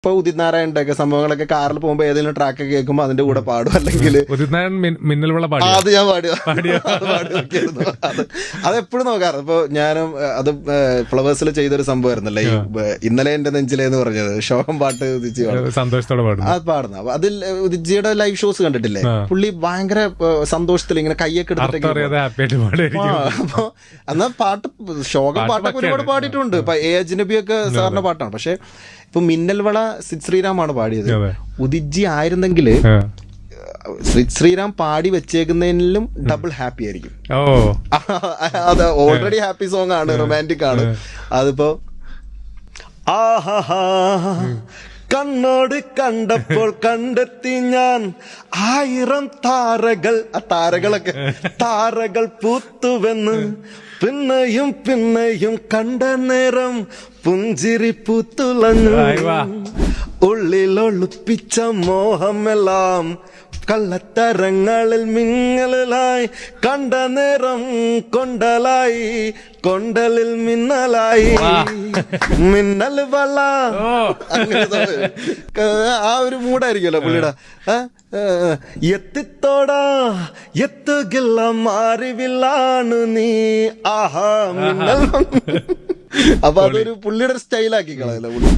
ഇപ്പൊ ഉദിത് നാരായണന്റെ ഒക്കെ സംഭവങ്ങളൊക്കെ കാറിൽ പോകുമ്പോ ഏതെങ്കിലും ട്രാക്ക് കേൾക്കുമ്പോ അതിന്റെ കൂടെ പാടും, അല്ലെങ്കിൽ അത് ഞാൻ പാടിയായിരുന്നു. അത് എപ്പോഴും നോക്കാറ്. ഇപ്പൊ ഞാനും അത് ഫ്ലവേഴ്സിൽ ചെയ്തൊരു സംഭവമായിരുന്നല്ലേ ഈ ഇന്നലെ എന്റെ നെഞ്ചിലേന്ന് പറഞ്ഞത്, ശോകം പാട്ട് ഉദിച്ചി സന്തോഷത്തോടെ അത് പാടുന്ന. അപ്പൊ അതിൽ ഉദിജിയുടെ ലൈവ് ഷോസ് കണ്ടിട്ടില്ലേ, പുള്ളി ഭയങ്കര സന്തോഷത്തിൽ ഇങ്ങനെ കയ്യൊക്കെ എടുത്തിട്ടൊക്കെ. അപ്പൊ എന്നാ പാട്ട് ശോകം പാട്ടൊക്കെ ഒരുപാട് പാടിയിട്ടുണ്ട്. ഇപ്പൊ എ അജ്നബിയൊക്കെ സാറിന്റെ പാട്ടാണ്. പക്ഷെ ഇപ്പൊ മിന്നൽവള സിദ് ശ്രീറാമാണ് പാടിയത്. ഉദിജി ആയിരുന്നെങ്കിൽ സിദ് ശ്രീറാം പാടി വെച്ചേക്കുന്നതിലും ഡബിൾ ഹാപ്പി ആയിരിക്കും. അത് ഓൾറെഡി ഹാപ്പി സോങ് ആണ്, റൊമാൻറ്റിക് ആണ്. അതിപ്പോ ആഹാ കണ്ണോട് കണ്ടപ്പോൾ കണ്ടെത്തി ഞാൻ 1000 താരകൾ, ആ താരകളൊക്കെ താരകൾ പൂത്തുവെന്ന്, പിന്നെയും പിന്നെയും കണ്ട നേരം പുഞ്ചിരി പൂത്തുലഞ്ഞു, ഉള്ളിലൊളിപ്പിച്ച മോഹമെല്ലാം കള്ളത്തരങ്ങളിൽ മിന്നലായി, കണ്ട നേരം കൊണ്ടലായി, കൊണ്ടലിൽ മിന്നലായി, മിന്നൽ വള. ആ ഒരു മൂടായിരിക്കുമല്ലോ പുള്ളിയുടെ. എത്തിത്തോടാ എത്തുകില്ല മാറിവില്ലാണ് നീ, ആഹാ മിന്നൽ. അപ്പൊ അതൊരു പുള്ളിയുടെ സ്റ്റൈലാക്കി കളയല്ലോ പുള്ളി.